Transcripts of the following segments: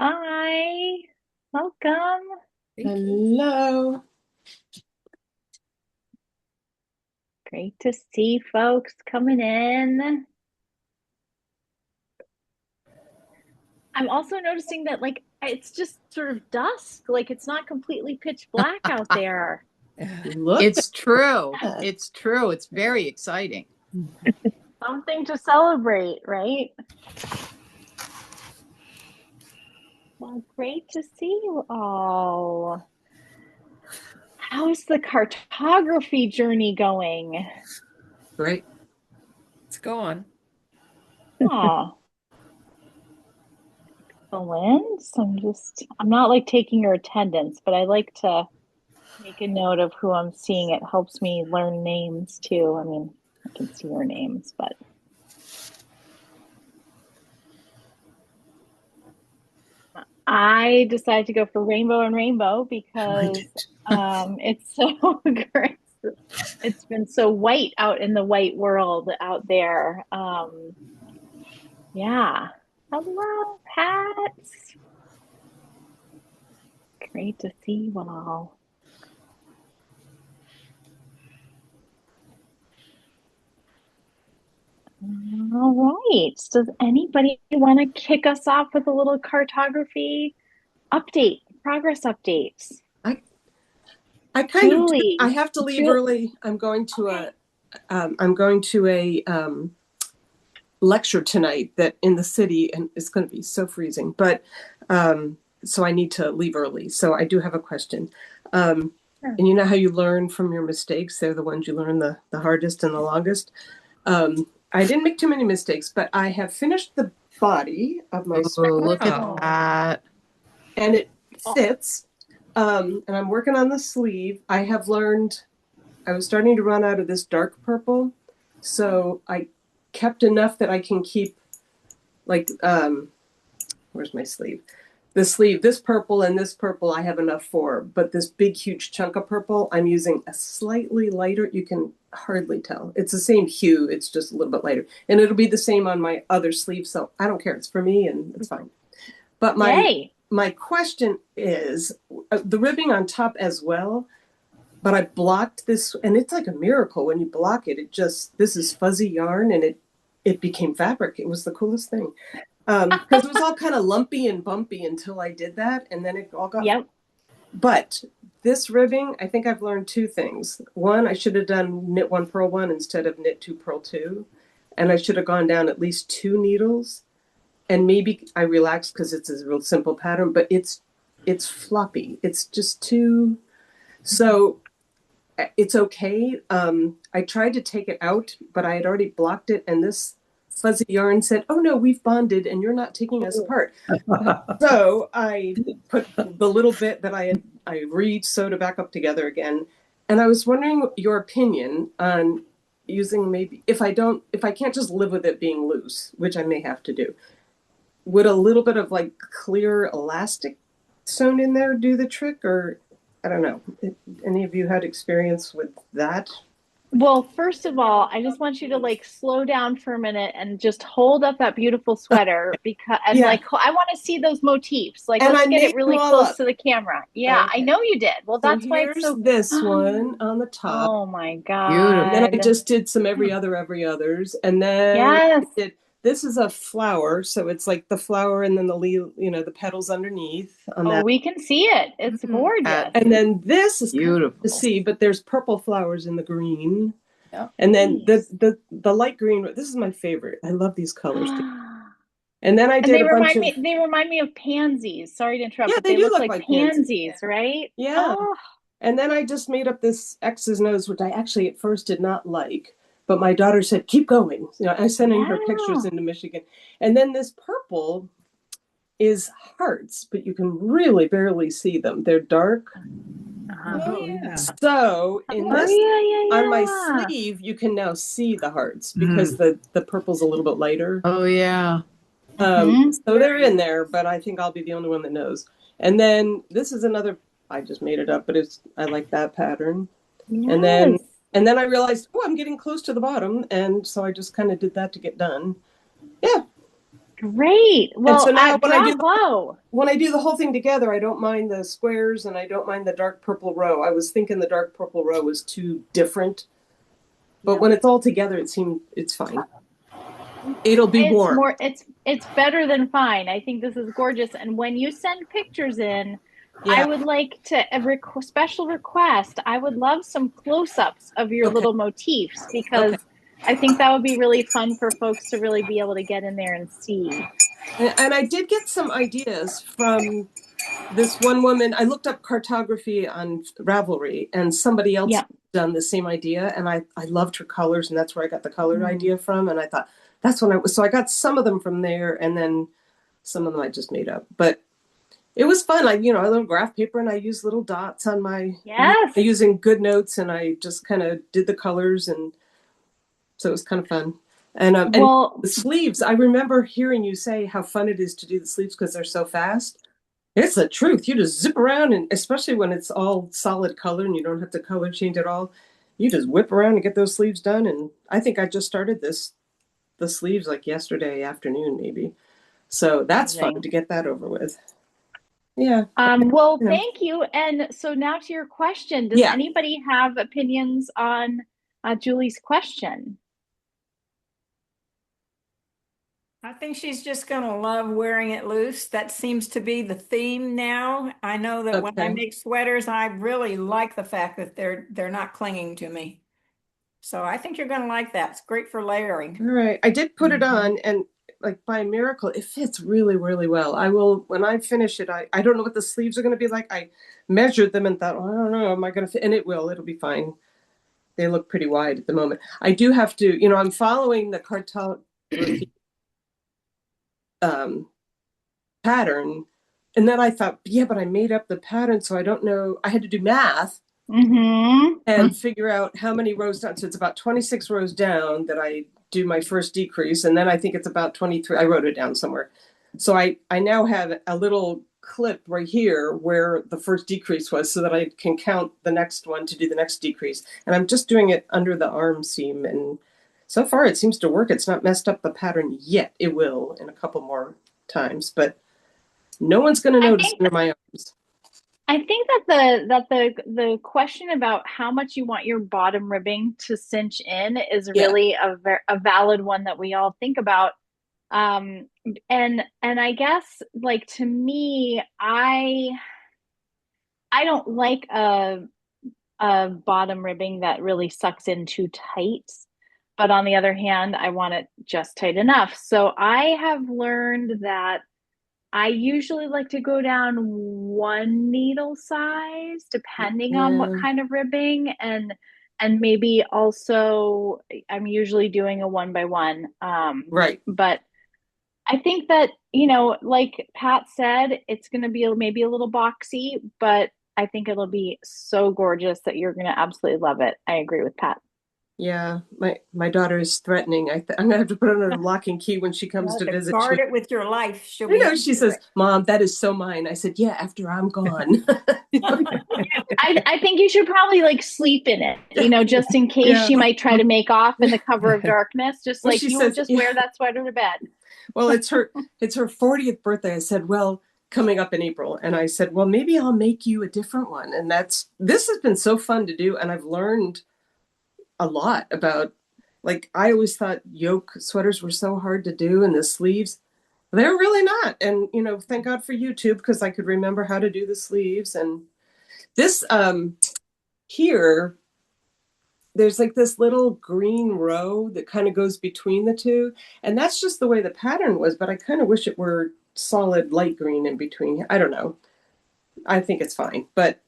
Hi, welcome. Hello. Great to see folks coming in. I'm also noticing that it's just sort of dusk, like it's not completely pitch black out there. Look It's true. at that. It's true. It's very exciting. Something to celebrate, right? Well, great to see you all. How's the cartography journey going? Great. It's gone. Oh, excellent. I'm not like taking your attendance, but I like to make a note of who I'm seeing. It helps me learn names too. I mean, I can see your names, but I decided to go for rainbow and rainbow I because did. it's so great. It's been so white out in the white world out there. Yeah. Hello, Pats. Great to see you all. All right. Does anybody want to kick us off with a little cartography update, progress updates? I I kind of do. I Julie, have to leave Julie, early. okay. I'm going to a lecture tonight that in the city, and it's going to be so freezing. But so I need to leave early. So I do have a question. Um, Sure. and you know how you learn from your mistakes? They're the ones you learn the hardest and the longest. I didn't make too many mistakes, but I have finished the body of my Oh, sweater. look at Oh, that. And it oh, fits. And I'm working on the sleeve. I have learned I was starting to run out of this dark purple, so I kept enough that I can keep like where's my sleeve? The sleeve, this purple and this purple I have enough for, but this big huge chunk of purple I'm using a slightly lighter, you can hardly tell. It's the same hue, it's just a little bit lighter. And it'll be the same on my other sleeve, so I don't care. It's for me and it's fine. But yay. my question is the ribbing on top as well, but I blocked this, and it's like a miracle when you block it. It just this is fuzzy yarn, and it became fabric. It was the coolest thing because it was all kind of lumpy and bumpy until I did that, and then it all got. Yep. But this ribbing, I think I've learned two things. One, I should have done knit one, purl one instead of knit two, purl two, and I should have gone down at least two needles. And maybe I relaxed because it's a real simple pattern, but it's floppy. It's just too. So it's okay. I tried to take it out, but I had already blocked it, and this fuzzy yarn said, "Oh no, we've bonded, and you're not taking us apart." So I put the little bit that I re-sewed it back up together again, and I was wondering your opinion on using maybe if I can't just live with it being loose, which I may have to do. Would a little bit of like clear elastic sewn in there do the trick, or I don't know. Any of you had experience with that? Well, first of all, I just want you to like slow down for a minute and just hold up that beautiful sweater because and Yeah, like I want to see those motifs. Like and I let's get it made them really all close up. to the camera. Yeah, I Okay, know you did. Well, so that's why it's here's so this one on the top. Oh my Beautiful. And then I God. just did some every others. And then Yes. I did this is a flower, so it's like the flower and then the leaf, the petals underneath on Oh, that. we can see it. It's gorgeous. And then this is kind of hard to Beautiful. see, but there's purple flowers in the green. Yeah. And then Nice. the light green, this is my favorite. I love these colors too. And then I And did a bunch of, they remind me of pansies. Sorry to interrupt, yeah, but they they do look look like like pansies. pansies, right? Yeah. Oh, And then I just made up this X's nose, which I actually at first did not like. But my daughter said, keep going. I sent in her pictures yeah. into Michigan. And then this purple is hearts, but you can really barely see them. They're dark. Uh-huh. Oh, yeah. So in Oh this, on my yeah, yeah, yeah. sleeve, you can now see the hearts because Mm. the purple's a little bit lighter. Oh, yeah. Hmm. So they're in there, but I think I'll be the only one that knows. And then this is another, I just made it up, but I like that pattern. And then Yes. and then I realized, oh, I'm getting close to the bottom, and so I just kind of did that to get done. Yeah, Great. And so Well, now bravo. when I do the whole thing together, I don't mind the squares and I don't mind the dark purple row. I was thinking the dark purple row was too different, but Yeah. when it's all together, it's fine. It'll be It's warm. more, it's better than fine. I think this is gorgeous. And when you send pictures in, I Yeah. would like to a special request. I would love some close-ups of your Okay. little motifs Okay. because I think that would be really fun for folks to really be able to get in there and see. And I did get some ideas from this one woman. I looked up cartography on Ravelry, and somebody else Yeah. done the same idea, and I loved her colors, and that's where I got the colored Mm. idea from. And I thought that's when I was so I got some of them from there, and then some of them I just made up. But it was fun. I a little graph paper, and I used little dots on my Yes. using good notes, and I just kind of did the colors, and so it was kind of fun. And Well, the sleeves, I remember hearing you say how fun it is to do the sleeves because they're so fast. It's the truth. You just zip around, and especially when it's all solid color and you don't have to color change at all, you just whip around and get those sleeves done. And I think I just started the sleeves like yesterday afternoon, maybe. So that's fun amazing. to get that over with. Yeah. Well, You know. thank you. And so now to your question, does Yeah. anybody have opinions on Julie's question? I think she's just going to love wearing it loose. That seems to be the theme now. I know that when I Okay. make sweaters, I really like the fact that they're not clinging to me. So I think you're going to like that. It's great for layering. All right. I did put it Mhm. on, and like by miracle, it fits really, really well. I will, when I finish it, I don't know what the sleeves are going to be like. I measured them and thought, well, I don't know, am I going to fit? And it'll be fine. They look pretty wide at the moment. I do have to, I'm following the cartography um, pattern. And then I thought, yeah, but I made up the pattern, so I don't know. I had to do math and figure out how many rows down. So it's about 26 rows down that I do my first decrease. And then I think it's about 23. I wrote it down somewhere. So I now have a little clip right here where the first decrease was so that I can count the next one to do the next decrease. And I'm just doing it under the arm seam. And so far it seems to work. It's not messed up the pattern yet. It will in a couple more times, but no one's going to I notice think under my arms. I think that the question about how much you want your bottom ribbing to cinch in is Yeah. really a valid one that we all think about. Um, and I guess like to me, I don't like a bottom ribbing that really sucks in too tight. But on the other hand, I want it just tight enough. So I have learned that I usually like to go down one needle size, depending on what Yeah. kind of ribbing, and maybe also I'm usually doing a one by one. Right. But I think that, like Pat said, it's going to be maybe a little boxy, but I think it'll be so gorgeous that you're going to absolutely love it. I agree with Pat. Yeah, my daughter is threatening. I'm gonna have to put it under lock and key when she You comes have to to visit. guard it with your life. She'll I be know, into she says, it. "Mom, that is so mine." I said, "Yeah, after I'm gone." I think you should probably like sleep in it, just in case Yeah. she might try to make off in the cover of darkness. Just Well, like she you says, just yeah. wear that sweater to bed. Well, it's her 40th birthday. I said, well, coming up in April, and I said, well, maybe I'll make you a different one. And this has been so fun to do, and I've learned a lot about. Like I always thought yoke sweaters were so hard to do, and the sleeves. They're really not. And, thank God for YouTube because I could remember how to do the sleeves. And this here, there's like this little green row that kind of goes between the two. And that's just the way the pattern was. But I kind of wish it were solid light green in between. I don't know. I think it's fine. But,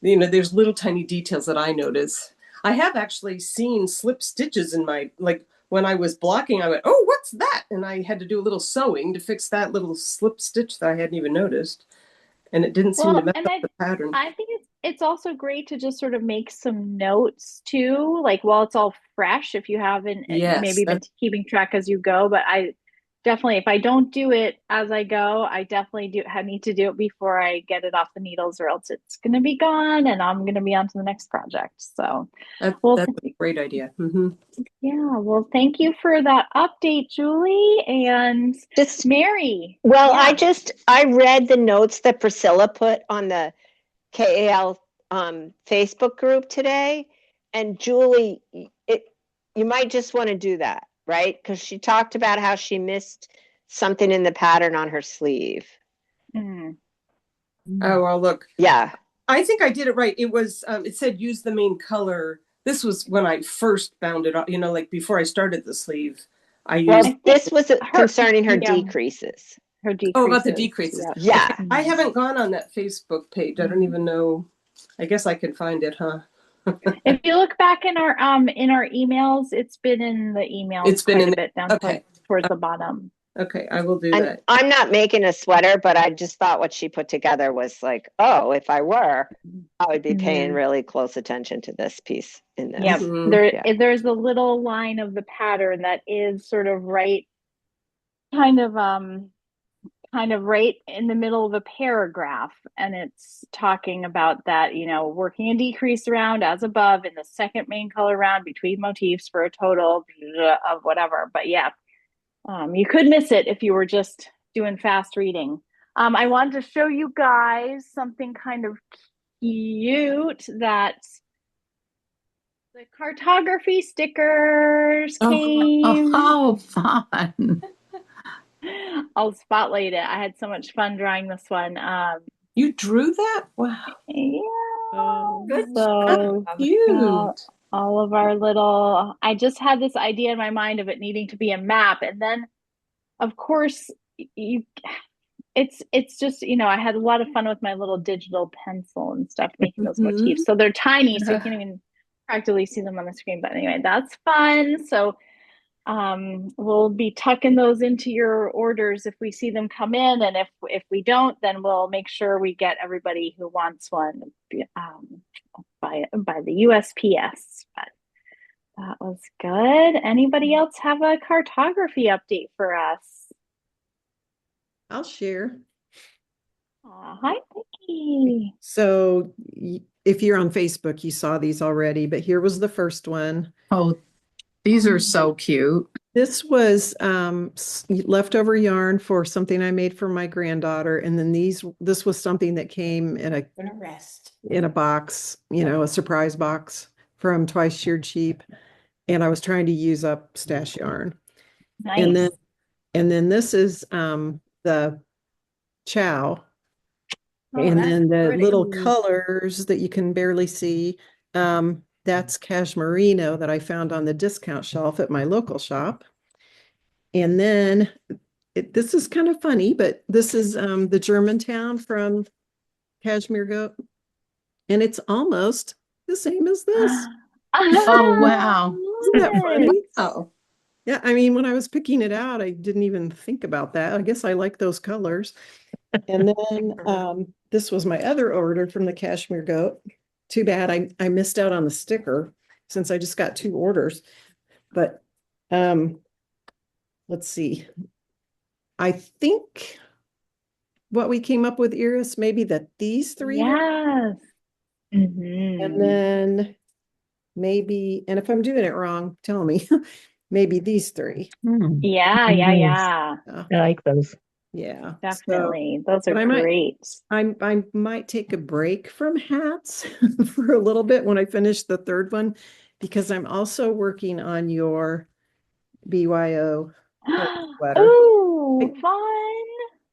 there's little tiny details that I notice. I have actually seen slip stitches in my, like, when I was blocking, I went, oh, what's that? And I had to do a little sewing to fix that little slip stitch that I hadn't even noticed. And it didn't seem to Well, mess and up I the pattern. I think it's also great to just sort of make some notes too, like while it's all fresh, if you haven't Yes, maybe been that's keeping track as you go. But definitely, if I don't do it as I go, I definitely do I need to do it before I get it off the needles, or else it's going to be gone and I'm going to be on to the next project. So, well, That's a great idea. yeah, well, thank you for that update, Julie and Just Mary. well, Yeah. I read the notes that Priscilla put on the KAL Facebook group today, and Julie, you might just want to do that, right? Because she talked about how she missed something in the pattern on her sleeve. Mm. Oh, well, look. Yeah. I think I did it right. It was, it said use the main color. This was when I first bound it up, like before I started the sleeve. I Well, used, this was concerning her yeah, decreases. her oh, about the decreases. decreases. Yeah. Yeah. Okay. I haven't gone on that Facebook page. I don't even know. I guess I can find it, huh? If you look back in our emails, it's been in the emails It's been quite in a there. bit down Okay. towards the bottom. Okay, I will do And that. I'm not making a sweater, but I just thought what she put together was like, oh, if I were, I would be paying really close attention to this piece in this. Yeah, Mhm. there's a little line of the pattern that is sort of right, kind of right in the middle of a paragraph, and it's talking about that, working a decrease round as above in the second main color round between motifs for a total of whatever. But yeah, you could miss it if you were just doing fast reading. I wanted to show you guys something kind of cute that the cartography stickers came. Oh, fun. I'll spotlight it. I had so much fun drawing this one. You drew that? Wow. Yeah. Good So job. Cute. all of our little, I just had this idea in my mind of it needing to be a map. And then of course you it's just, I had a lot of fun with my little digital pencil and stuff making those motifs. So they're tiny, so you can't even practically see them on the screen. But anyway, that's fun. So we'll be tucking those into your orders if we see them come in, and if we don't, then we'll make sure we get everybody who wants one by the USPS. But that was good. Anybody else have a cartography update for us? I'll share. Hi, Vickie. So if you're on Facebook, you saw these already, but here was the first one. Oh, these are so cute. This was leftover yarn for something I made for my granddaughter. And then this was something that came in Gonna rest. a box, a surprise box from Twice Sheared Sheep. And I was trying to use up stash yarn. Nice. And then this is the chow. Oh, And that's then the pretty. little colors that you can barely see, that's cashmerino that I found on the discount shelf at my local shop. And then this is kind of funny, but this is the Germantown from Cashmere Goat. And it's almost the same as this. Oh, wow. Isn't that funny? Oh, Yeah, I mean, when I was picking it out, I didn't even think about that. I guess I like those colors. And then this was my other order from the Cashmere Goat. Too bad I missed out on the sticker since I just got 2 orders. But let's see. I think what we came up with, Iris, maybe that these 3 were, Yes. and then maybe, and if I'm doing it wrong, tell me, maybe these 3. Yeah, yeah, yeah. I like those. Yeah. Definitely. Those are but great. I might take a break from hats for a little bit when I finish the 3rd one, because I'm also working on your BYO sweater. Oh, fun.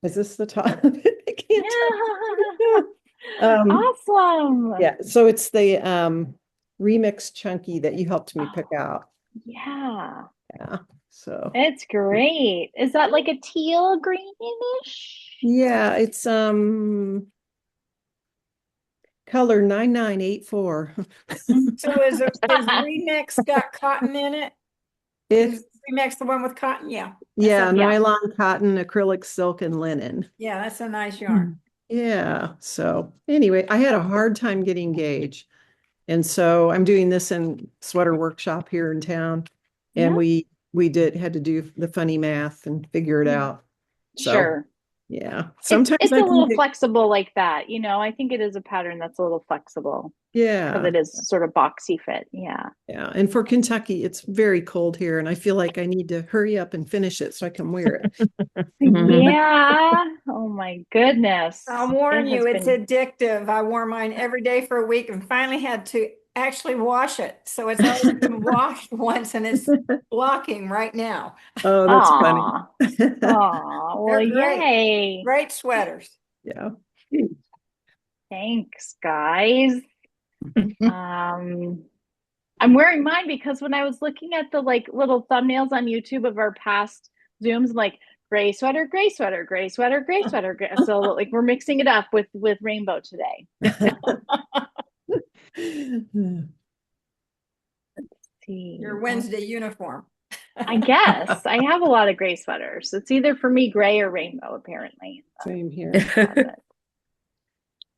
Is this the top? I can't Yeah. Awesome. Yeah, so it's the remix chunky that you helped me pick out. Yeah. Yeah. So It's great. Is that like a teal greenish? yeah, it's color 9984. So is Remix got cotton in it? It's Is Remix the one with cotton? Yeah. yeah, Yeah. nylon, cotton, acrylic, silk, and linen. Yeah, that's a nice yarn. Yeah. So anyway, I had a hard time getting gauge. And so I'm doing this in sweater workshop here in town. And Yeah. we we had to do the funny math and figure it out. So Sure. yeah, It's sometimes a I little think flexible like that. I think it is a pattern that's a little flexible because yeah, it is sort of boxy fit. Yeah. yeah. And for Kentucky, it's very cold here, and I feel like I need to hurry up and finish it so I can wear it. Yeah. Oh my goodness. I'll It warn has you, it's been, addictive. I wore mine every day for a week and finally had to actually wash it. So it's already been washed once and it's blocking right now. Oh, that's funny. aw, aw. Well, They're great. yay. Great sweaters. Yeah. Thanks, guys. Um, I'm wearing mine because when I was looking at the like little thumbnails on YouTube of our past Zooms, I'm like gray sweater, gray sweater, gray sweater, gray sweater. So like we're mixing it up with rainbow today. See. Your Wednesday uniform. I guess I have a lot of gray sweaters. It's either for me gray or rainbow, apparently. Same here.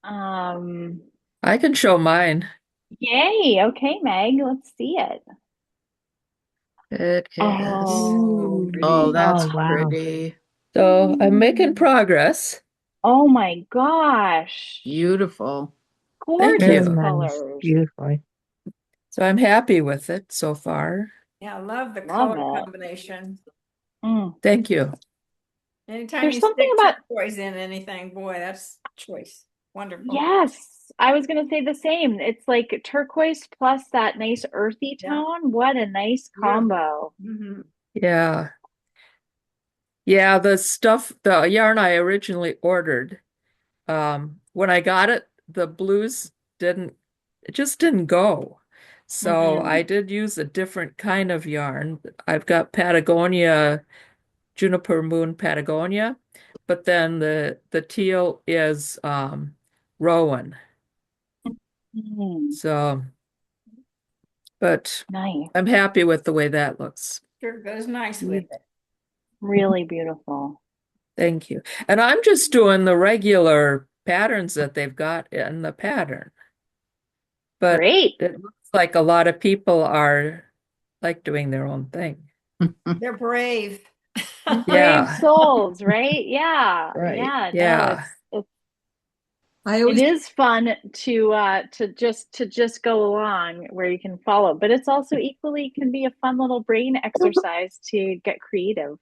I can show mine. Yay. Okay, Meg, let's see it. It is. Oh, Oh, that's Oh, wow. pretty. So I'm making progress. oh my gosh. Beautiful. Thank Gorgeous Very you. nice. colors. Beautiful. So I'm happy with it so far. Yeah, I love the Love color it. combination. Mm. Thank you. Anytime There's you something stick about, turquoise in anything, boy, that's choice. Wonderful. yes, I was going to say the same. It's like turquoise plus that nice earthy Yeah. tone. What a nice combo. Mhm. Yeah. Yeah, the yarn I originally ordered, when I got it, the blues it just didn't go. So Mm. I did use a different kind of yarn. I've got Patagonia, Juniper Moon Patagonia, but then the teal is Rowan. Mm. So, but Nice. I'm happy with the way that looks. Sure goes nice with it. Really beautiful. Thank you. And I'm just doing the regular patterns that they've got in the pattern. But Great. it looks like a lot of people are like doing their own thing. They're brave. Brave Yeah. souls, right? Yeah. Right. Yeah. No, Yeah. I it always is fun to just go along where you can follow, but it's also equally can be a fun little brain exercise to get creative.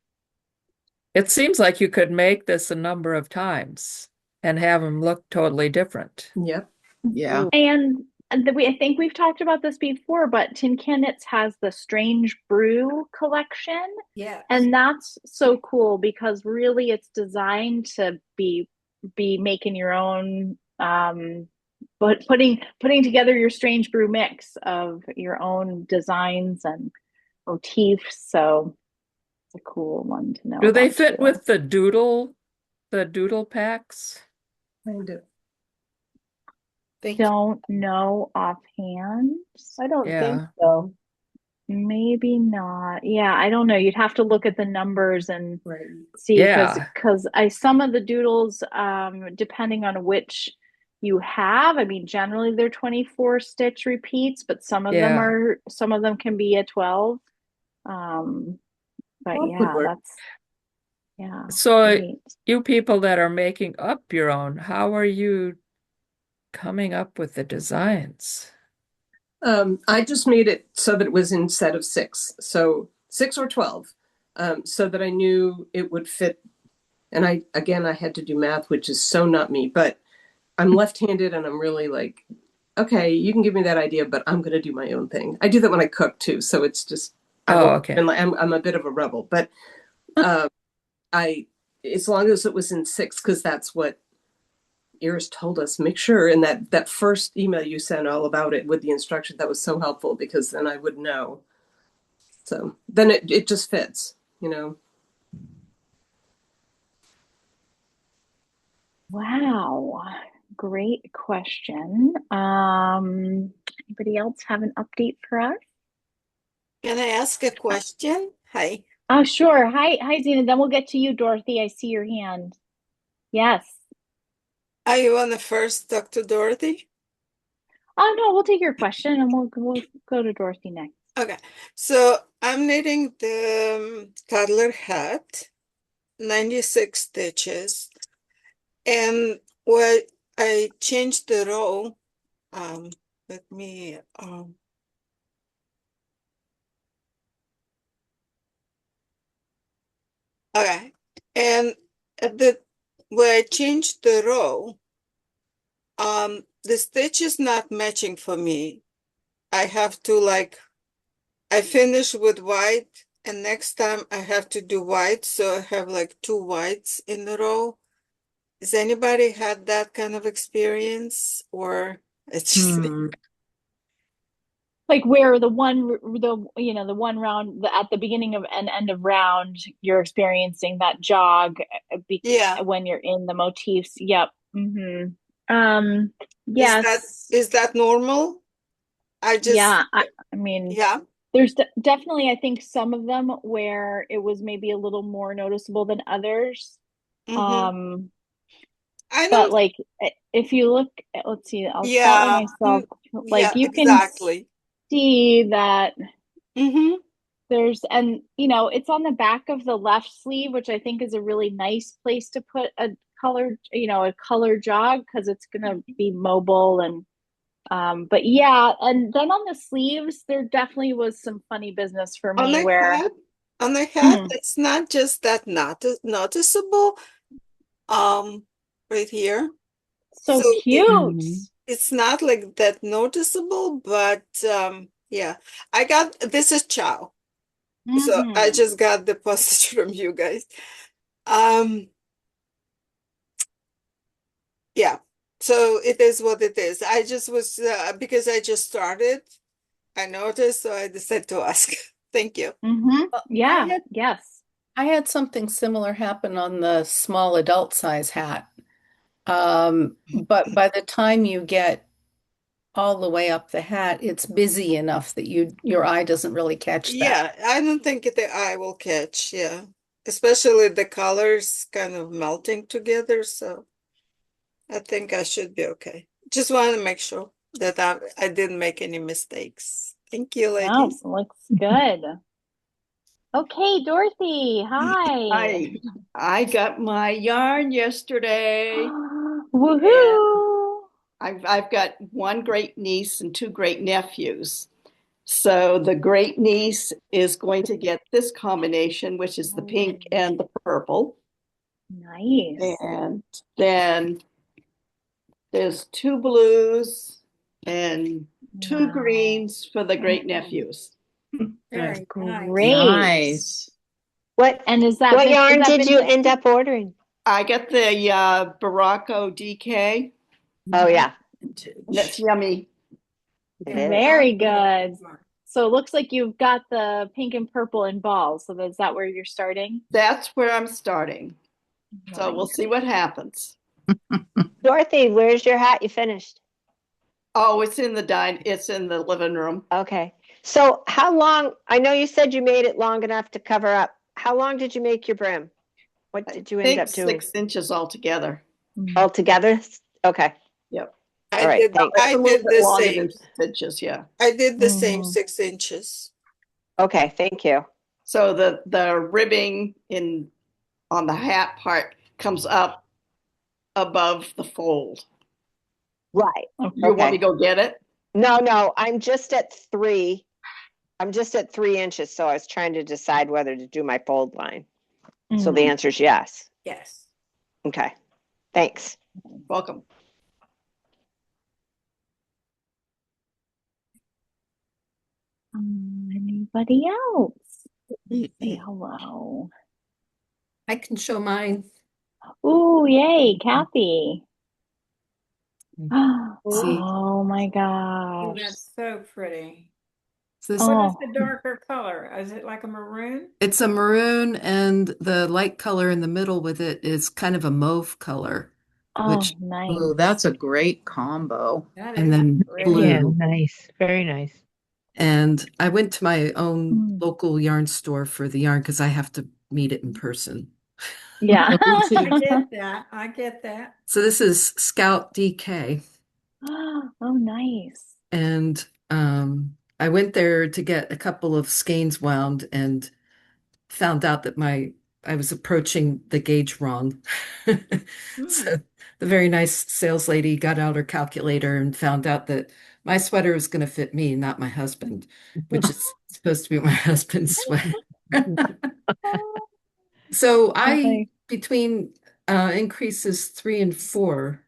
It seems like you could make this a number of times and have them look totally different. Yep. Yeah. And I think we've talked about this before, but Tin Can Knits has the Strange Brew collection. Yes. And that's so cool because really it's designed to be making your own but putting together your Strange Brew mix of your own designs and motifs. So it's a cool one to know Do they about fit too. with the doodle packs? kind of. Don't know offhand. I don't think Yeah. so. Maybe not. Yeah, I don't know. You'd have to look at the numbers and Right. see Yeah. because some of the doodles, depending on which you have, I mean, generally they're 24 stitch repeats, but some of them can be a 12. But Well, yeah, good work. that's So great. you people that are making up your own, how are you coming up with the designs? I just made it so that it was in set of 6, so 6 or 12, so that I knew it would fit. And I had to do math, which is so not me, but I'm left-handed and I'm really like, okay, you can give me that idea, but I'm going to do my own thing. I do that when I cook too. So it's just, Okay. I'm a bit of a rebel, but as long as it was in 6, because that's what Iris told us, make sure. And that first email you sent all about it with the instruction, that was so helpful because then I would know. So then it just fits, Wow. Great question. Anybody else have an update for us? Can I ask a question? Hi. Oh, sure. Hi, Zena. Then we'll get to you, Dorothy. I see your hand. Yes. Are you want to first talk to Dorothy? Oh, no, we'll take your question and we'll go to Dorothy next. Okay. So I'm knitting the toddler hat, 96 stitches. And what I changed the row, let me, okay. And at the, where I changed the row, the stitch is not matching for me. I have to like, I finish with white and next time I have to do white. So I have like two whites in a row. Has anybody had that kind of experience or it's just me? Like where the one round at the beginning of and end of round, you're experiencing that jog Yeah. when you're in the motifs. Yep. Is that Yes. is that normal? I just Yeah. I mean, yeah. there's definitely, I think, some of them where it was maybe a little more noticeable than others. Mm-hmm. Um, I but don't like if you look, let's see, I'll spot by yeah. myself. Like Yeah, you can exactly. see that Mm-hmm. and it's on the back of the left sleeve, which I think is a really nice place to put a color jog because it's gonna be mobile and but yeah, and then on the sleeves, there definitely was some funny business for On me the where hat, on the hat, it's not just that not noticeable. Right here. so So cute. it's not like that noticeable, but yeah. I got this is Chow. So I just got the postage from you guys. Um, yeah. So it is what it is. I just was because I just started, I noticed, so I decided to ask. Thank you. Yeah, yes. I had something similar happen on the small adult size hat. But by the time you get all the way up the hat, it's busy enough that your eye doesn't really catch that. Yeah, I don't think the eye will catch. Yeah, especially the colors kind of melting together. So I think I should be okay. Just want to make sure that I didn't make any mistakes. Thank you, No, ladies. looks good. Okay, Dorothy, hi. I got my yarn yesterday, and Woohoo. I've got one great niece and two great nephews. So the great niece is going to get this combination, which is the pink and the purple. Nice. And then there's two blues and two Wow. greens for the great nephews. Very nice. Great. Nice. What And what yarn is that did you vintage end up ordering? I got the Baracco DK. Oh yeah, That's yummy. it is. Very good. So it looks like you've got the pink and purple in balls. So is that where you're starting? That's where I'm starting. So we'll see what happens. Dorothy, where's your hat? You finished? Oh, it's in the living room. Okay. So how long, I know you said you made it long enough to cover up. How long did you make your brim? What did you I end think up doing? 6 inches altogether. Altogether? Okay. Yep. All right, thanks. I It's a little did bit the longer same. than 6 inches, yeah. I did the same 6 inches. Okay, thank you. So the ribbing on the hat part comes up above the fold. Right. You want me to go get it? No, I'm just at 3. I'm just at 3 inches, so I was trying to decide whether to do my fold line. So the answer is yes. Yes. Okay, thanks. Welcome. Anybody else? Say hello. I can show mine. Ooh, yay, Cathy. See. Oh my Oh, gosh. that's so pretty. So this, What is Oh, the darker color? Is it like a maroon? it's a maroon, and the light color in the middle with it is kind of a mauve color, which, nice. oh, that's a great combo. That And is then great. blue. Yeah, nice. Very nice. And I went to my own local yarn store for the yarn because I have to meet it in person. Yeah. I get that. I get that. So this is Scout DK. Oh, nice. And I went there to get a couple of skeins wound and found out that I was approaching the gauge wrong. So the very nice sales lady got out her calculator and found out that my sweater was going to fit me, not my husband, which is supposed to be my husband's sweater. So Okay. between increases 3 and 4,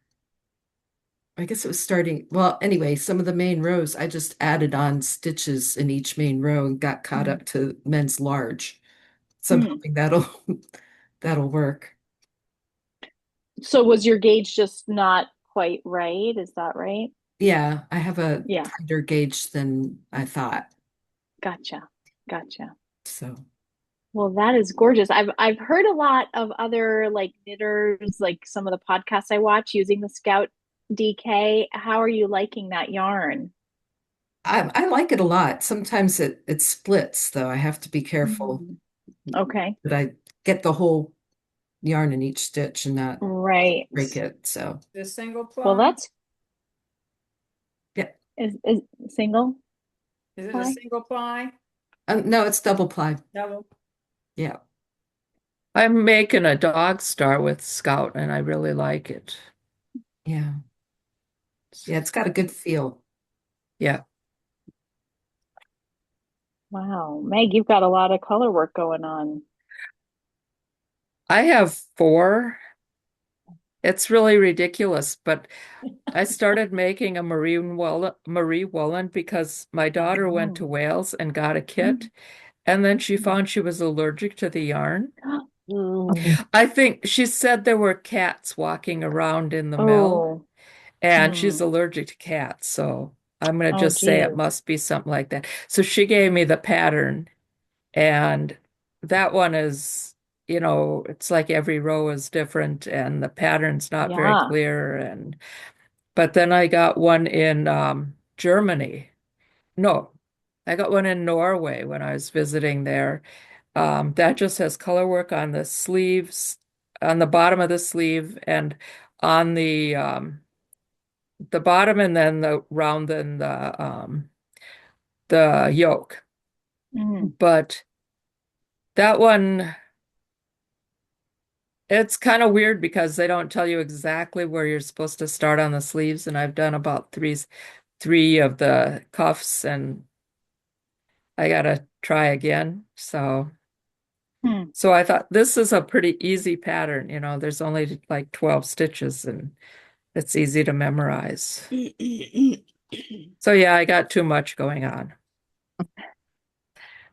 I guess it was starting, well, anyway, some of the main rows, I just added on stitches in each main row and got caught up to men's large. So I'm hoping that'll work. So was your gauge just not quite right? Is that right? Yeah, I have a Yeah. tighter gauge than I thought. Gotcha. Gotcha. So Well, that is gorgeous. I've heard a lot of other like knitters, like some of the podcasts I watch using the Scout DK. How are you liking that yarn? I like it a lot. Sometimes it splits, though. I have to be careful Okay. that I get the whole yarn in each stitch and not Right. break it. So The single ply? Well, that's yeah. is single Is it a ply? single ply? No, it's double ply. Double. Yeah. I'm making a dog star with Scout and I really like it. Yeah. Yeah, it's got a good feel. Yeah. Wow. Meg, you've got a lot of color work going on. I have 4. It's really ridiculous, but I started making a Marie woolen because my daughter went to Wales and got a kit, and then she found she was allergic to the yarn. I think she said there were cats walking around in the mill, Oh. and she's allergic to cats, so I'm going to Oh, just say it geez. must be something like that. So she gave me the pattern, and that one is, it's like every row is different, and the pattern's not very Yeah. clear, but then I got one in Germany. No, I got one in Norway when I was visiting there. That just has color work on the sleeves, on the bottom of the sleeve, and on the bottom, and then the round and the yoke. But that one, it's kind of weird because they don't tell you exactly where you're supposed to start on the sleeves, and I've done about three of the cuffs, and I gotta try again. So I thought this is a pretty easy pattern. There's only like 12 stitches and it's easy to memorize. So yeah, I got too much going on.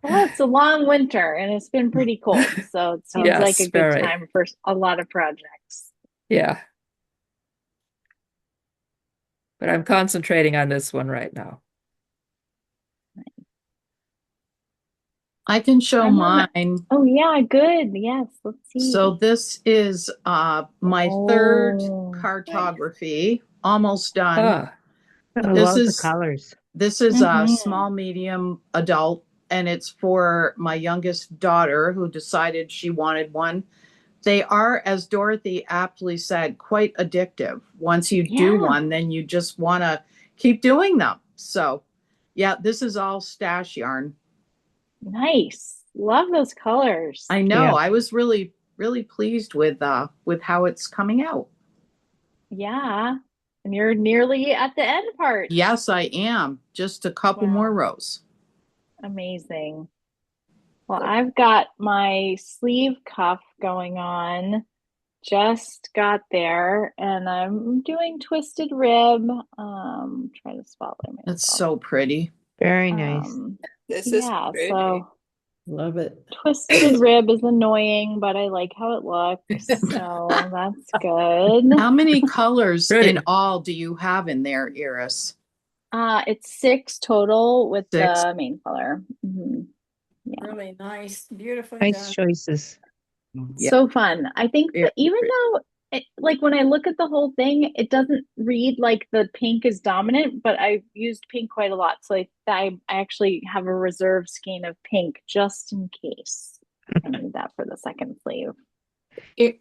Well, it's a long winter and it's been pretty cold, so it seems like a Yes, good very. time for a lot of projects. Yeah. But I'm concentrating on this one right now. I can show mine. Oh yeah, good. Yes, let's see. So this is my third cartography, almost done. I love the colors. This is a small, medium, adult, and it's for my youngest daughter who decided she wanted one. They are, as Dorothy aptly said, quite addictive. Once you do one, then you just want to keep doing them. So yeah, this is all stash yarn. Nice. Love those colors. I know. Yeah. I was really, really pleased with how it's coming out. Yeah. And you're nearly at the end part. Yes, I am. Just a couple more rows. Amazing. Well, I've got my sleeve cuff going on. Just got there, and I'm doing twisted rib. Try to spotlight myself. That's so pretty. Very nice. This is pretty. So love it. Twisted rib is annoying, but I like how it looks, so that's good. How many colors in all do you have in there, Iris? It's 6 total with the main color. Yeah. Really nice, beautifully nice done. choices. So fun. I think that even though like when I look at the whole thing, it doesn't read like the pink is dominant, but I've used pink quite a lot. So I actually have a reserve skein of pink just in case I need that for the second sleeve.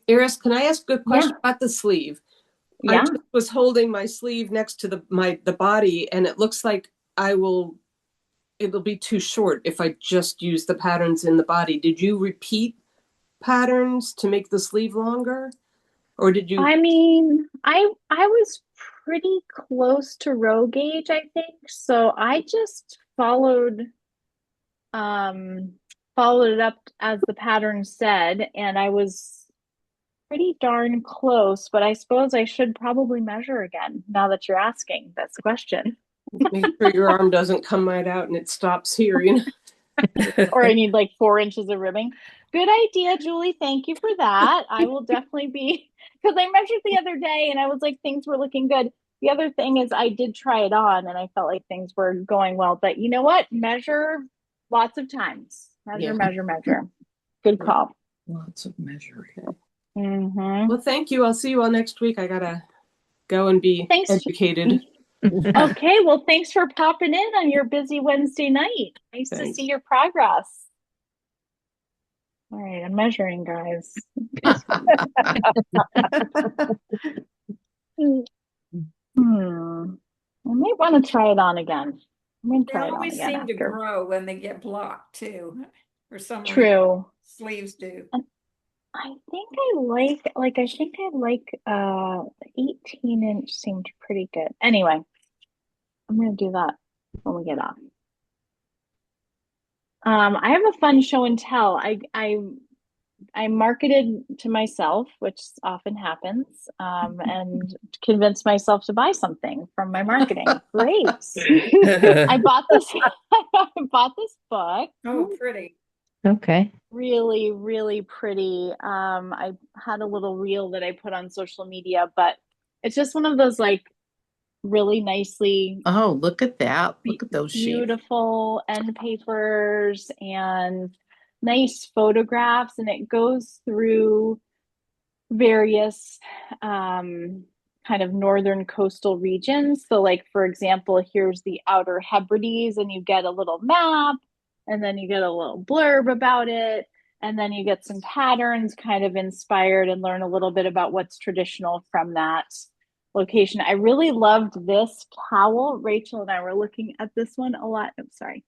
Iris, can I ask a question about the sleeve? Yeah. I just was holding my sleeve next to the body, and it looks like it'll be too short if I just use the patterns in the body. Did you repeat patterns to make the sleeve longer? Or did you? I mean, I was pretty close to row gauge, I think. So I just um followed it up as the pattern said, and I was pretty darn close, but I suppose I should probably measure again now that you're asking this question. Make sure your arm doesn't come right out and it stops here, you know. Or I need like 4 inches of ribbing. Good idea, Julie. Thank you for that. I will definitely be, because I measured the other day and I was like, things were looking good. The other thing is I did try it on and I felt like things were going well. But you know what? Measure lots of times. Measure. Good call. Lots of measuring. Mm-hmm. Well, thank you. I'll see you all next week. I gotta go and be educated. Okay, well, thanks for popping in on your busy Wednesday night. Nice to see your progress. All right, I'm measuring, guys. I might want to try it on again. I'm going to They try it on always again seem to after. grow when they get blocked too, or some reason. True. Sleeves do. I think I like 18-inch seemed pretty good. Anyway, I'm going to do that when we get off. I have a fun show and tell. I marketed to myself, which often happens, and convinced myself to buy something from my marketing. Great. I bought this book. Oh, pretty. Okay. Really, really pretty. I had a little reel that I put on social media, but it's just one of those like really nicely Oh, look at that. Look at those sheets. beautiful end papers and nice photographs, and it goes through various kind of northern coastal regions. So like, for example, here's the Outer Hebrides, and you get a little map, and then you get a little blurb about it, and then you get some patterns kind of inspired and learn a little bit about what's traditional from that location. I really loved this cowl. Rachel and I were looking at this one a lot. I'm sorry.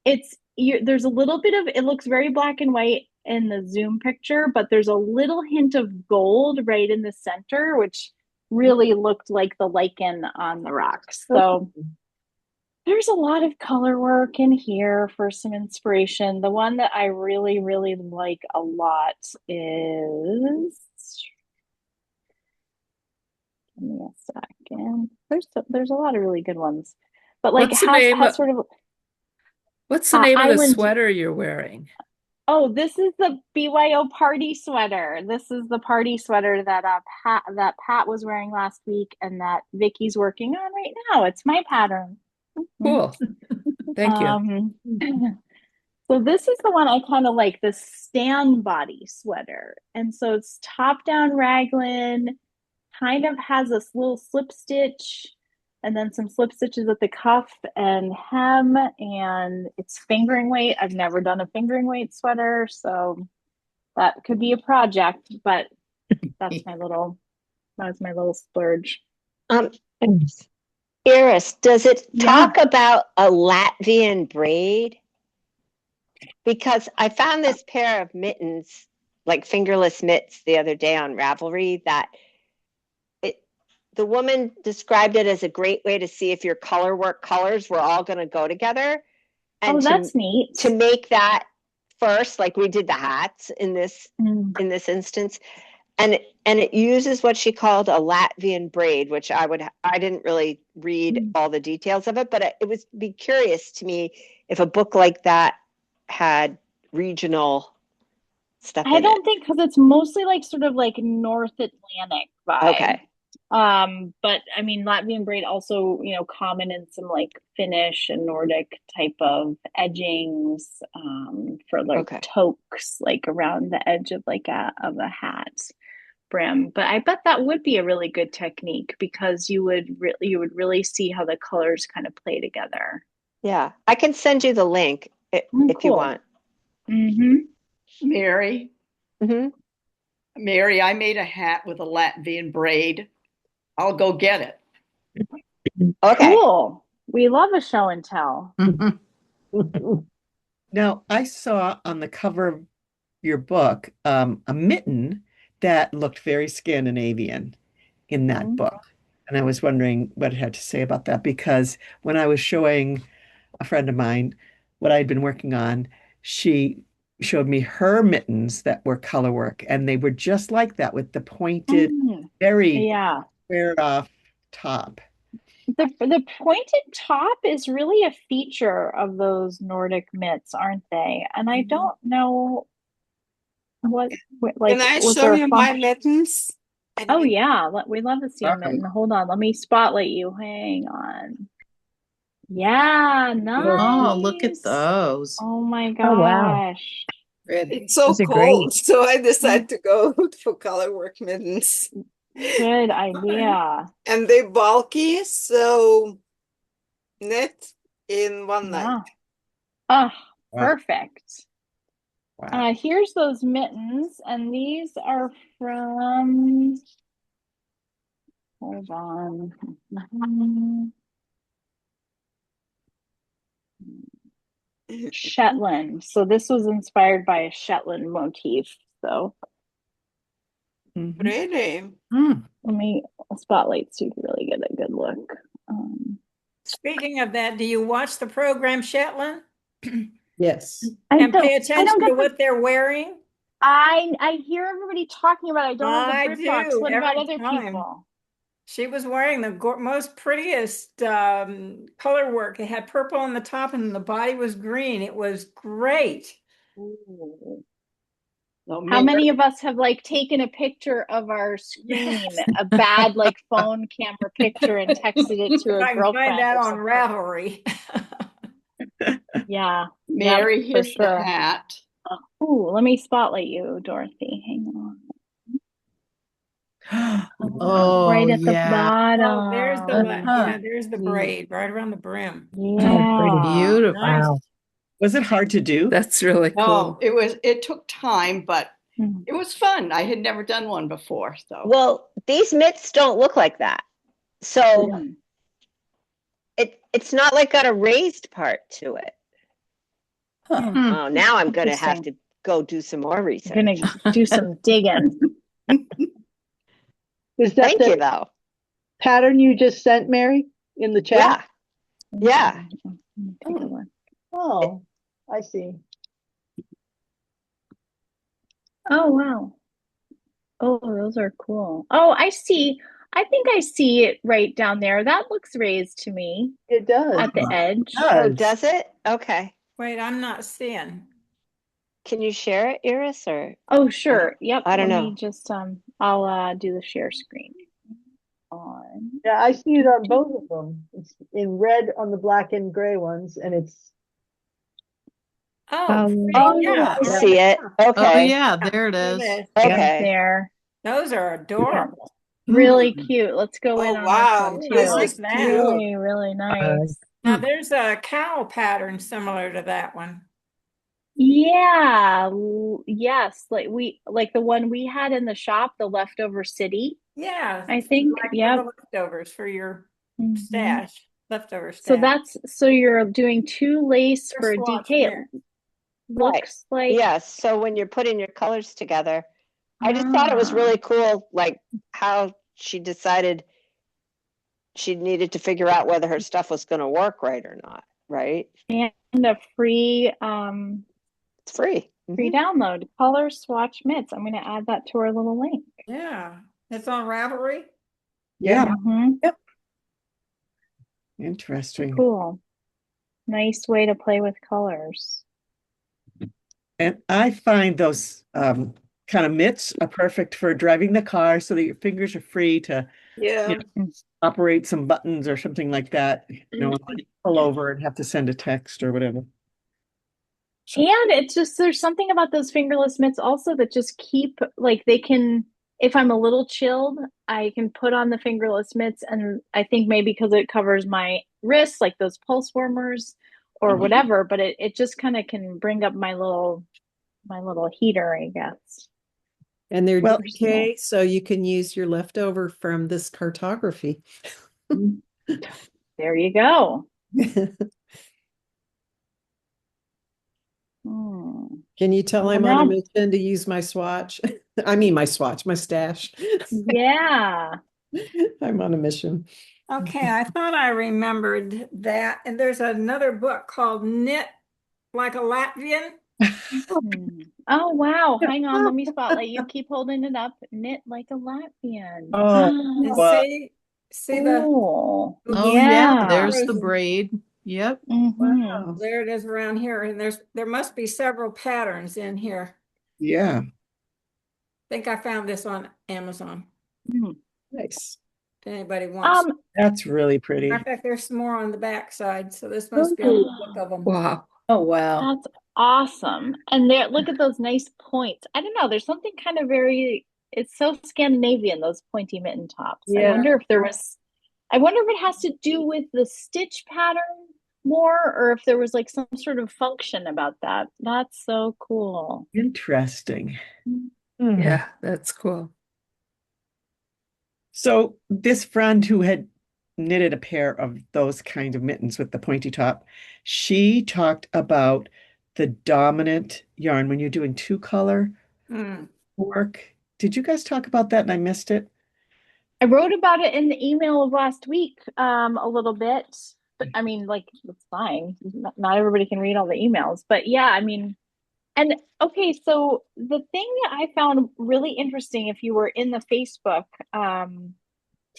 There's a little bit of, it looks very black and white in the zoom picture, but there's a little hint of gold right in the center, which really looked like the lichen on the rocks. So there's a lot of color work in here for some inspiration. The one that I really, really like a lot is, give me a second. There's a lot of really good ones, but like What's the name has sort of. What's the name of the Island. sweater you're wearing? Oh, this is the BYO party sweater. This is the party sweater that Pat was wearing last week and that Vickie's working on right now. It's my pattern. Cool. Thank you. So this is the one I kind of like, the stand body sweater. And so it's top down raglan, kind of has this little slip stitch and then some slip stitches at the cuff and hem, and it's fingering weight. I've never done a fingering weight sweater, so that could be a project, but that's my little splurge. Iris, does it talk about a Latvian braid? Because I found this pair of mittens, like fingerless mitts, the other day on Ravelry that the woman described it as a great way to see if your color work colors were all going to go together. And that's neat. To make that first, like we did the hats in this instance. And it uses what she called a Latvian braid, which I didn't really read all the details of it, but it would be curious to me if a book like that had regional stuff in it. I don't think, because it's mostly like sort of like North Atlantic vibe. Okay. But I mean, Latvian braid also, common in some like Finnish and Nordic type of edgings, for like toques, like around the edge of like of a hat brim. But I bet that would be a really good technique, because you would really see how the colors kind of play together. Yeah, I can send you the link if you want. Mary, I made a hat with a Latvian braid. I'll go get it. Okay. Cool. We love a show and tell. Now, I saw on the cover of your book a mitten that looked very Scandinavian in that book. And I was wondering what it had to say about that because when I was showing a friend of mine what I'd been working on, she showed me her mittens that were color work, and they were just like that with the pointed, very Yeah. squared off top. The pointed top is really a feature of those Nordic mitts, aren't they? And I don't know what like Can I was show there a you my function? mittens? Oh yeah, we love to see a mitten. Hold on, let me spotlight you. Hang on. Yeah, Oh, look at nice. those. Oh my Oh, wow. gosh. It's so Those are cold, great. so I decided to go for color work mittens. Good idea. And they're bulky, so knit in one Yeah. night. Oh, Wow. perfect. Wow. Here's those mittens, and these are from, hold on. Shetland. So this was inspired by a Shetland motif. So Really? let me spotlight so you can really get a good look. Speaking of that, do you watch the program Shetland Yes. and pay I attention don't to get what they're wearing? I hear everybody talking about it. I don't have I the BritBox. do What about every other time. people? She was wearing the most prettiest color work. It had purple on the top and the body was green. It was great. Ooh. No, How Mary, many of us have like taken a picture of our screen, a bad like phone camera picture, and texted it to If a I can find girlfriend that or on something? Ravelry. Yeah. Mary, Yep, for here's the sure. hat. Ooh, let me spotlight you, Dorothy. Hang on. Oh, Right at the yeah. bottom. Oh, there's the yeah, there's the braid right around the brim. Oh, pretty. Yeah. Beautiful. Nice. Wow. Was it hard to do? That's really Oh, cool. it took time, but it was fun. I had never done one before, so. Well, these mitts don't look like that. So Mm. it's not like got a raised part to it. Hmm. Oh, now I'm going to have Interesting. to go do some more I'm research. gonna do some digging. Is that Thank you, the though. pattern you just sent, Mary, in the chat? Yeah. Take a look. Oh, I see. Oh wow. Oh, those are cool. Oh, I see. I think I see it right down there. That looks raised to me It does. at the edge. Oh, does it? Okay. Wait, I'm not seeing. Can you share it, Iris, or? Oh, sure. Yep. I don't Let know. me just I'll do the share screen. On. Yeah, I see it on both of them. It's in red on the black and gray ones, and it's. Oh, pretty. Oh, Yeah. I see it. Okay. Oh, yeah, there it is. Okay. There. Those are adorable. Really cute. Let's go in Oh, on wow. this I one too. like that. Really, really nice. Now there's a cowl pattern similar to that one. Yeah. Yes. Like the one we had in the shop, the leftover city. Yeah. I think. Like Yep. for the leftovers for your Mhm. leftover So stash. so you're doing two lace for a swatch DK. there. It looks like Yes. So when you're putting your colors together, I just thought it was really cool, like how she decided she needed to figure out whether her stuff was going to work right or not, right? and a free It's free. free download, color swatch mitts. I'm going to add that to our little link. Yeah. It's on Ravelry. Yeah. Yep. Interesting. Cool. Nice way to play with colors. And I find those kind of mitts are perfect for driving the car so that your fingers are free to operate some buttons or something like that. Pull over and have to send a text or whatever. And it's just, there's something about those fingerless mitts also that just keep, like they can, if I'm a little chilled, I can put on the fingerless mitts, and I think maybe because it covers my wrists, like those pulse warmers or whatever, but it just kind of can bring up my little heater, I guess. And they're DK, so you can use your leftover from this cartography. There you go. Hmm. Can you tell Well, I'm on a now, mission to use my swatch? I mean, my swatch, my stash. yeah. I'm on a mission. Okay, I thought I remembered that. And there's another book called Knit Like a Latvian. Oh, wow. Hang on. Let me spotlight you. Keep holding it up. Knit like a Latvian. Oh, And wow. see the Oh, Oh yeah, yeah. there's the braid. Yep. Wow. there it is around here. And there must be several patterns in here. Yeah. I think I found this on Amazon. Nice. If anybody wants. That's really Matter pretty. of fact, there's some more on the back side, so this must be a whole book of them. Wow. Oh, wow. That's awesome. And there, look at those nice points. I don't know, there's something kind of it's so Scandinavian, those pointy mitten tops. I Yeah. wonder if it has to do with the stitch pattern more, or if there was like some sort of function about that. That's so cool. Interesting. Yeah, that's cool. So this friend who had knitted a pair of those kind of mittens with the pointy top, she talked about the dominant yarn when you're doing two color work. Did you guys talk about that and I missed it? I wrote about it in the email of last week, a little bit, but I mean, like, it's fine. Not everybody can read all the emails, but yeah, I mean, and okay, so the thing that I found really interesting, if you were in the Facebook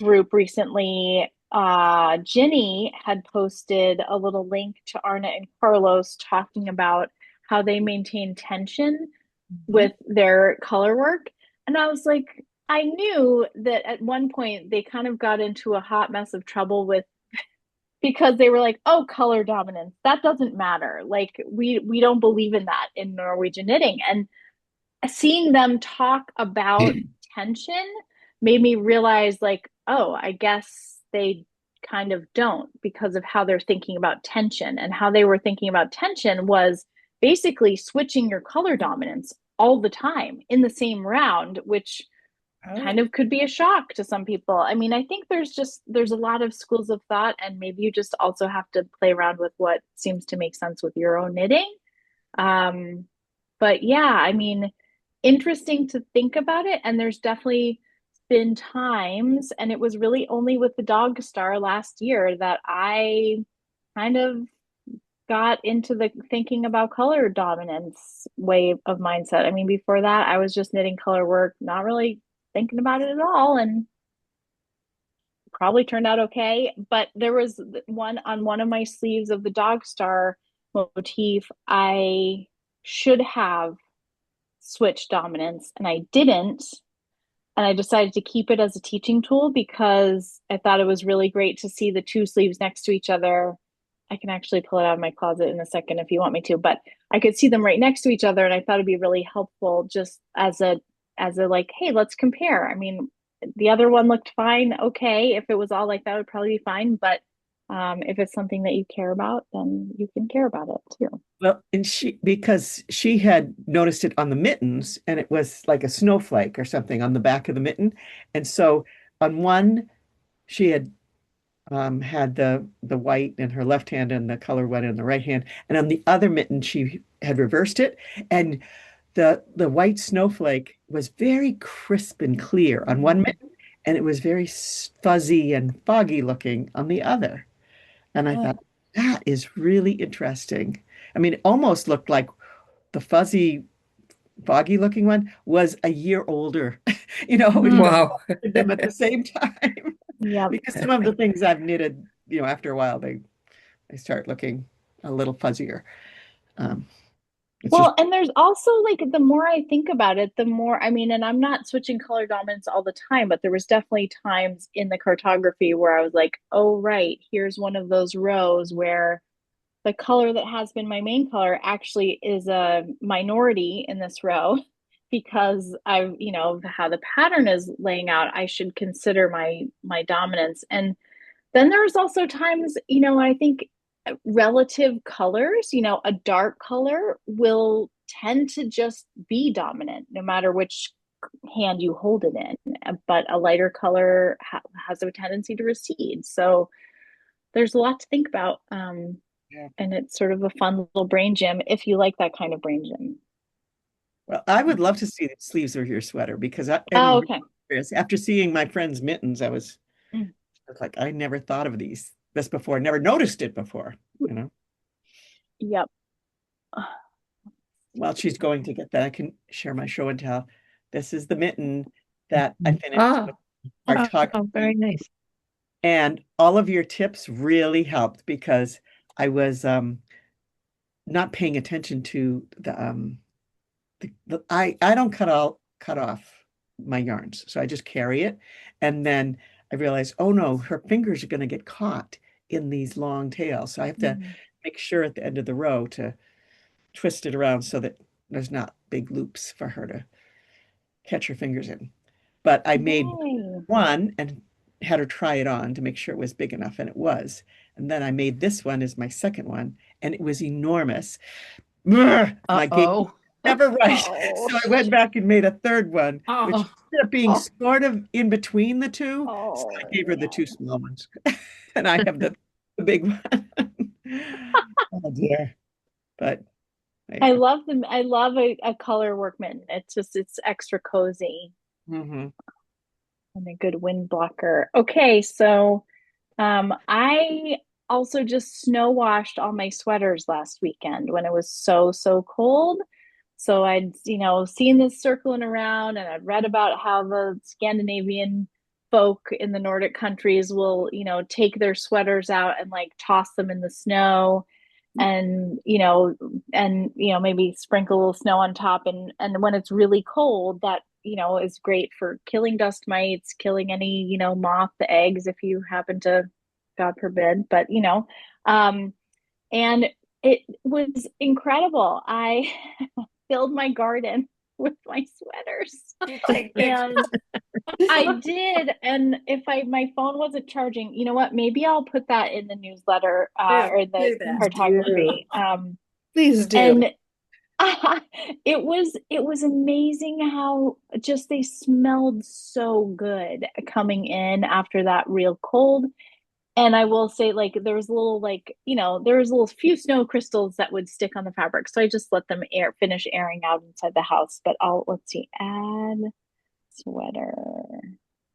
group recently, Ginny had posted a little link to Arna and Carlos talking about how they maintain tension with their color work. And I was like, I knew that at one point they kind of got into a hot mess of trouble with because they were like, oh, color dominance, that doesn't matter. Like we don't believe in that in Norwegian knitting. And seeing them talk about tension made me realize, like, oh, I guess they kind of don't, because of how they're thinking about tension. And how they were thinking about tension was basically switching your color dominance all the time in the same round, which kind of could be a shock to some people. I mean, I think there's a lot of schools of thought, and maybe you just also have to play around with what seems to make sense with your own knitting. But yeah, I mean, interesting to think about it. And there's definitely been times, and it was really only with the dog star last year that I kind of got into the thinking about color dominance way of mindset. I mean, before that, I was just knitting color work, not really thinking about it at all, and probably turned out okay. But there was one on one of my sleeves of the dog star motif. I should have switched dominance and I didn't. And I decided to keep it as a teaching tool because I thought it was really great to see the two sleeves next to each other. I can actually pull it out of my closet in a second if you want me to, but I could see them right next to each other, and I thought it'd be really helpful just as a like, hey, let's compare. I mean, the other one looked fine. Okay, if it was all like that, it would probably be fine. But if it's something that you care about, then you can care about it too. Well, and because she had noticed it on the mittens and it was like a snowflake or something on the back of the mitten. And so on one, she had had the white in her left hand and the color one in the right hand. And on the other mitten, she had reversed it. And the white snowflake was very crisp and clear on one mitten, and it was very fuzzy and foggy looking on the other. And I thought, that is really interesting. I mean, it almost looked like the fuzzy, foggy looking one was a year older, Wow. them at the same time. Yeah. Because some of the things I've knitted, after a while, they start looking a little fuzzier. Well, and there's also, like, the more I think about it, the more, I mean, and I'm not switching color dominance all the time, but there was definitely times in the cartography where I was like, oh, right, here's one of those rows where the color that has been my main color actually is a minority in this row because I've, how the pattern is laying out, I should consider my dominance. And then there's also times, I think relative colors, a dark color will tend to just be dominant no matter which hand you hold it in, but a lighter color has a tendency to recede. So there's a lot to think about. Yeah. And it's sort of a fun little brain gym if you like that kind of brain gym. Well, I would love to see the sleeves of your sweater because I'm Oh, really okay. curious. After seeing my friend's mittens, I was Mm. like, I never thought of this before, never noticed it before, you know. Yep. While she's going to get that, I can share my show and tell. This is the mitten that I finished Ah, with Oh, Cartography. very nice. And all of your tips really helped because I was not paying attention to I don't cut off my yarns. So I just carry it. And then I realized, oh no, her fingers are going to get caught in these long tails. So I have to make sure at the end of the row to twist it around so that there's not big loops for her to catch her fingers in. But I made Yay. one and had her try it on to make sure it was big enough, and it was. And then I made this one as my second one, and it was enormous. My gauge Uh-oh. never right. Oh. So I went back and made a third one, which Oh, ended up being sort of in between the two. So I Oh, gave her the two small ones, and I have the big one. Oh dear. But I love them. I love a color work mitten. It's extra cozy Mhm. and a good wind blocker. Okay, so I also just snow washed all my sweaters last weekend when it was so cold. So I'd, seen this circling around and I'd read about how the Scandinavian folk in the Nordic countries will, take their sweaters out and like toss them in the snow and, maybe sprinkle a little snow on top. And when it's really cold, that, is great for killing dust mites, killing any, moth eggs if you happen to, God forbid, but, and it was incredible. I filled my garden with my sweaters. you take pictures. And I did. And if my phone wasn't charging, you know what? Maybe I'll put that in the newsletter or the Do that. cartography. Please do. And it was amazing how just they smelled so good coming in after that real cold. And I will say, like, there was a little, like, there was a little few snow crystals that would stick on the fabric. So I just let them finish airing out inside the house. But let's see, add sweater,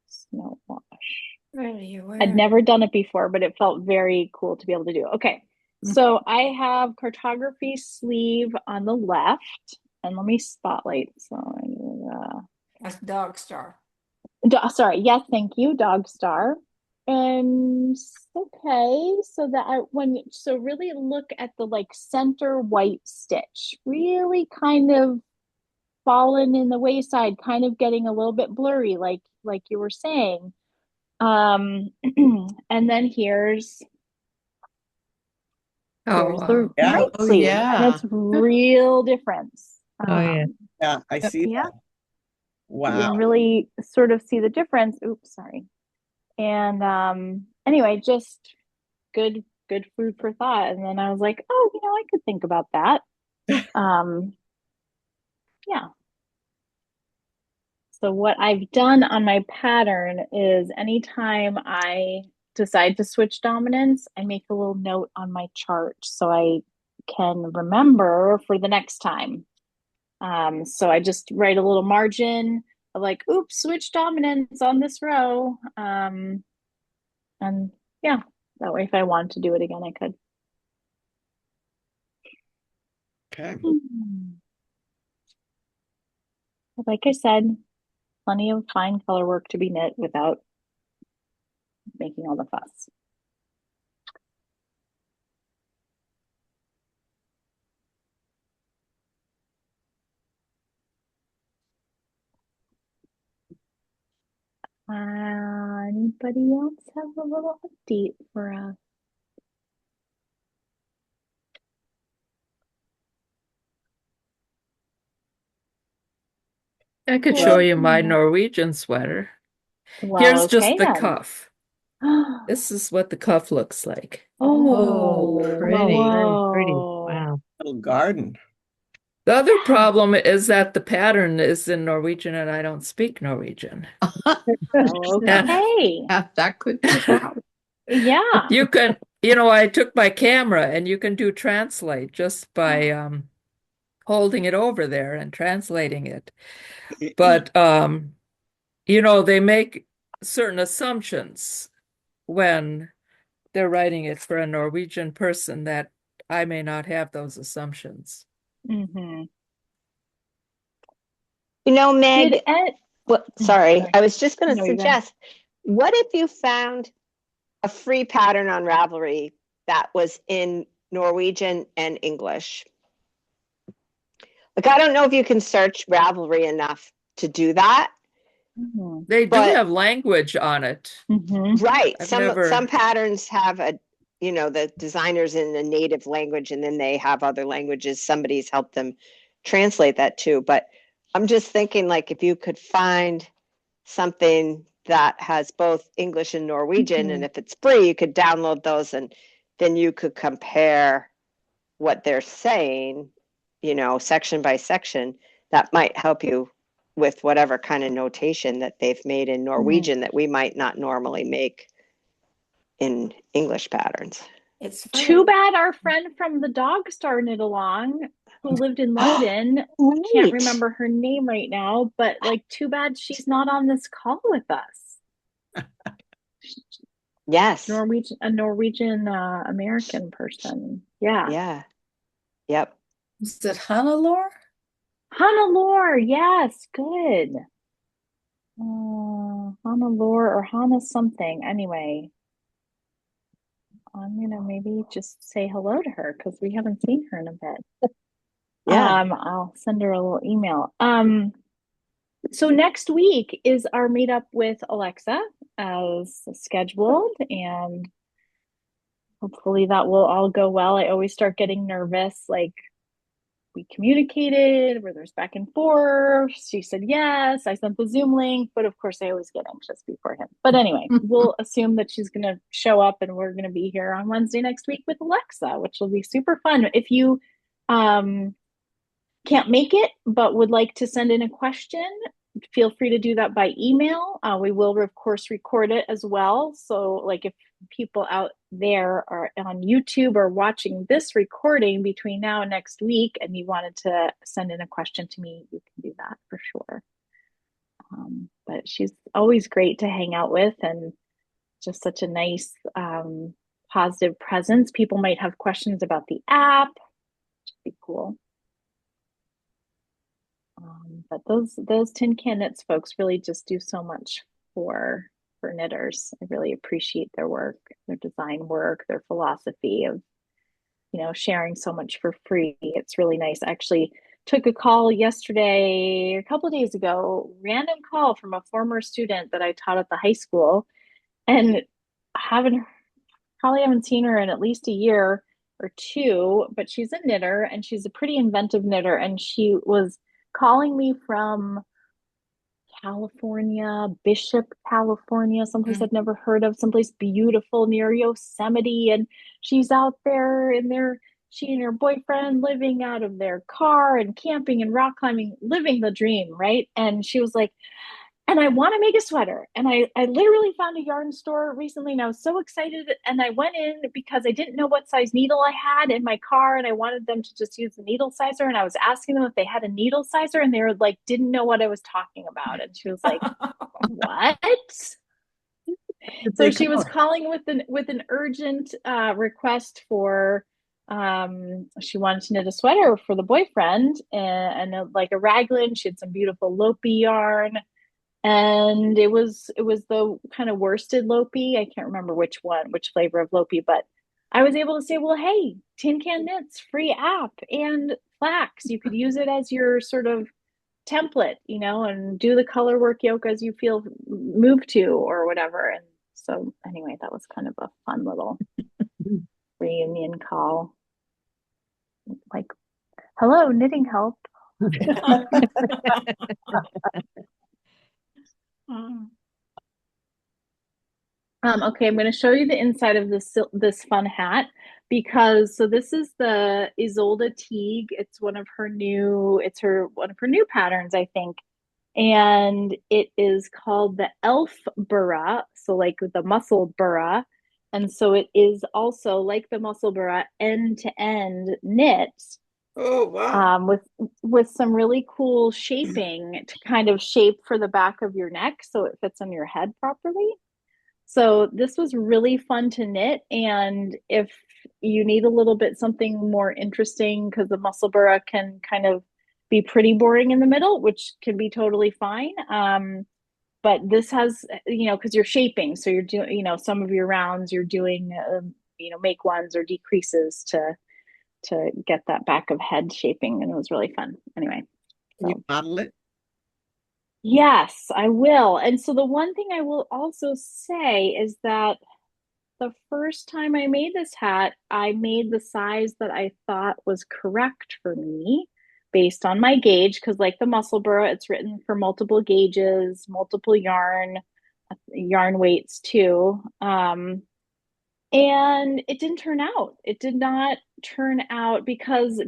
snow wash. Really, I'd never done it before, but it felt very cool to be able to do. Okay. So I have cartography sleeve on the left. And let me spotlight. So that's dog star. sorry. Yes, thank you, dog star. And okay, so really look at the like center white stitch, really kind of fallen in the wayside, kind of getting a little bit blurry, like you were saying. And then here's the yeah. right Oh, sleeve, yeah. and it's real difference. Oh, yeah. Yeah, I see Yeah. that. Wow. You really sort of see the difference. Oops, sorry. And anyway, just good food for thought. And then I was like, oh, I could think about that. Yeah. So what I've done on my pattern is anytime I decide to switch dominance, I make a little note on my chart so I can remember for the next time. So I just write a little margin of like, oops, switch dominance on this row. And yeah, that way if I wanted to do it again, I could. Okay. Like I said, plenty of fine color work to be knit without making all the fuss. Anybody else have a little update for us? I could show you my Norwegian sweater. Well, Here's okay, just the then. cuff. This is what the cuff looks like. Oh, pretty. Very pretty. Whoa. Wow. Little garden. The other problem is that the pattern is in Norwegian and I don't speak Norwegian. Okay. That could be a problem. Yeah. You can I took my camera and you can do translate just by holding it over there and translating it. But they make certain assumptions when they're writing it for a Norwegian person that I may not have those assumptions. Mm-hmm. Meg, sorry, I was just going to No, suggest, what if you found a free pattern on Ravelry that was in Norwegian and English? Like, I don't know if you can search Ravelry enough to do that. They do have language on it. Right. I've Some patterns have the designers in a native language, and then they have other languages. Somebody's helped them translate that too. But I'm just thinking, like, if you could find something that has both English and Norwegian, and if it's free, you could download those, and then you could compare what they're saying, section by section. That might help you with whatever kind of notation that they've made in Norwegian that we might not normally make in English patterns. It's too bad our friend from the dog star knit along who lived in London, can't remember her name right now, but too bad she's not on this call with us. Yes. A Norwegian American person. Yeah. Yeah. Yep. Is it Hannelore? Hannelore, yes, good. Hannelore or Hannah something. Anyway, I'm gonna maybe just say hello to her because we haven't seen her in a bit. Yeah. I'll send her a little email. So next week is our meetup with Alexa as scheduled, and hopefully that will all go well. I always start getting nervous, like we communicated where there's back and forth. She said yes. I sent the Zoom link, but of course I always get anxious beforehand. But anyway, we'll assume that she's going to show up and we're going to be here on Wednesday next week with Alexa, which will be super fun. If you can't make it, but would like to send in a question, feel free to do that by email. We will, of course, record it as well. So if people out there are on YouTube or watching this recording between now and next week and you wanted to send in a question to me, you can do that for sure. But she's always great to hang out with and just such a nice, positive presence. People might have questions about the app, which would be cool. But those tin can knits folks really just do so much for knitters. I really appreciate their work, their design work, their philosophy of sharing so much for free. It's really nice. I actually took a call yesterday, a couple of days ago, random call from a former student that I taught at the high school, and probably haven't seen her in at least a year or two, but she's a knitter and she's a pretty inventive knitter, and she was calling me from California, Bishop, California, someplace I've never heard of, someplace beautiful near Yosemite. And she's out there she and her boyfriend living out of their car and camping and rock climbing, living the dream, right? And she was like, and I want to make a sweater. And I literally found a yarn store recently and I was so excited. And I went in because I didn't know what size needle I had in my car and I wanted them to just use the needle sizer. And I was asking them if they had a needle sizer and they were like, didn't know what I was talking about. And she was like, what? So she was calling with an urgent request for she wanted to knit a sweater for the boyfriend and a raglan. She had some beautiful Lopi yarn. And it was the kind of worsted Lopi. I can't remember which flavor of Lopi, but I was able to say, well, hey, Tin Can Knits, free app and flax. You could use it as your sort of template, and do the color work yoke as you feel moved to or whatever. And so anyway, that was kind of a fun little reunion call. Like, hello, knitting help. Okay, I'm going to show you the inside of this fun hat because this is the Isolde Teague. It's one of her new patterns, I think, and it is called the Elf Burra. So like the muscle burra, And so it is also like the musselburgh end to end knit, Oh, wow. with some really cool shaping to kind of shape for the back of your neck so it fits on your head properly. So this was really fun to knit. And if you need a little bit something more interesting, because the musselburgh can kind of be pretty boring in the middle, which can be totally fine. But this has, because you're shaping, so you're doing, some of your rounds, you're doing, make ones or decreases to get that back of head shaping, and it was really fun. Anyway, Can you so model it? yes, I will. And so the one thing I will also say is that the first time I made this hat, I made the size that I thought was correct for me based on my gauge, because like the musselburgh, it's written for multiple gauges, multiple yarn weights too. And it didn't turn out. It did not turn out because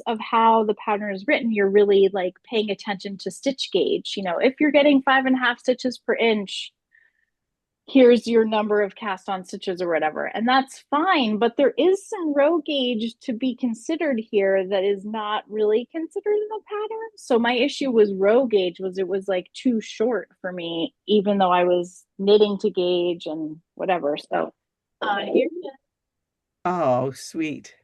of how the pattern is written. You're really like paying attention to stitch gauge. If you're getting 5.5 stitches per inch, here's your number of cast on stitches or whatever, and that's fine. But there is some row gauge to be considered here that is not really considered in the pattern. So my issue was row gauge was it was like too short for me, even though I was knitting to gauge and whatever. So here it is. Oh, sweet.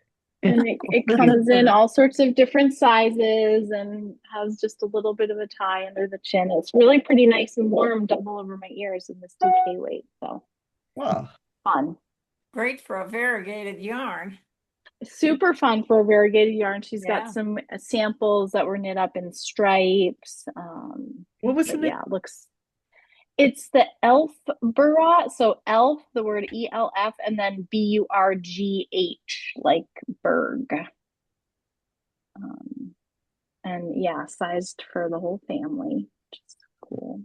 And it comes in all sorts of different sizes and has just a little bit of a tie under the chin. It's really pretty nice and warm, double over my ears in this DK weight. So Wow. fun. Great for a variegated yarn. Super fun for a variegated yarn. She's Yeah. got some samples that were knit up in stripes. What was the name? Yeah, it's the elf burra. So elf, the word ELF, and then BURGH, like Berg. And yeah, sized for the whole family, which is cool.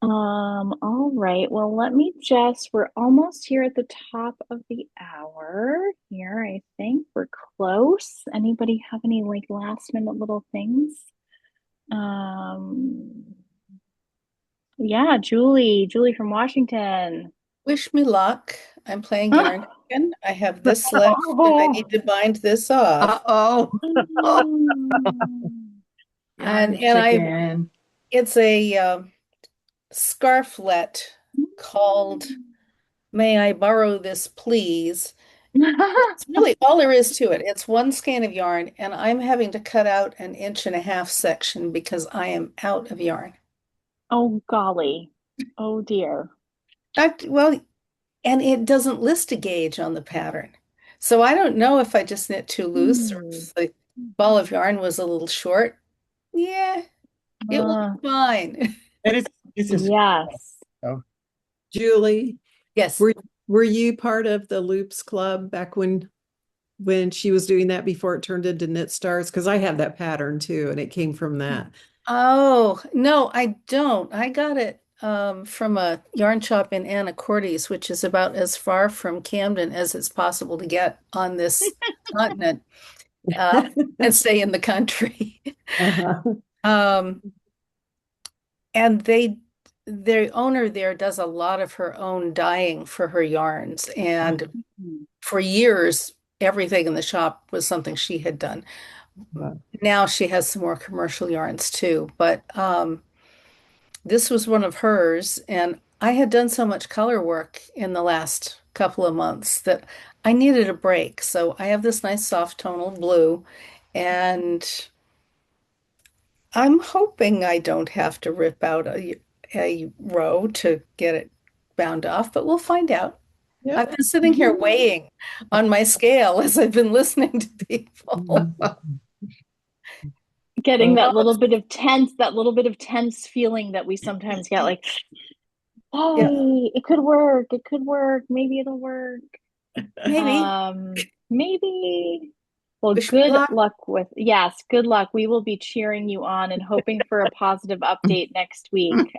All right. Well, we're almost here at the top of the hour here. I think we're close. Anybody have any like last minute little things? Yeah, Julie from Washington. Wish me luck. I'm playing yarn chicken. I have this left and I need to bind this off. Uh-oh. And it's a scarflet called May I Borrow This Please? It's really all there is to it. It's one skein of yarn, and I'm having to cut out an 1.5 inch section because I am out of yarn. Oh, golly. Oh, dear. Well, and it doesn't list a gauge on the pattern. So I don't know if I just knit too loose or if the ball of yarn was a little short. Yeah, it will be fine. And it's just yes. Oh. Julie, Yes. Were you part of the Loops Club back when she was doing that before it turned into Knit Stars? Because I have that pattern too, and it came from that. Oh, no, I don't. I got it from a yarn shop in Anacortes, which is about as far from Camden as it's possible to get on this continent and stay in the country. And the owner there does a lot of her own dyeing for her yarns. And for years, everything in the shop was something she had done. Wow. Now she has some more commercial yarns too, but this was one of hers, and I had done so much color work in the last couple of months that I needed a break. So I have this nice soft tonal blue, and I'm hoping I don't have to rip out a row to get it bound off, but we'll find out. Yep. I've been sitting here weighing on my scale as I've been listening to people. Getting that little bit of tense feeling that we sometimes get, like, hey, it could work, maybe it'll work. Maybe. Well, good luck with, yes, good luck. We will be cheering you on and hoping for a positive update next week.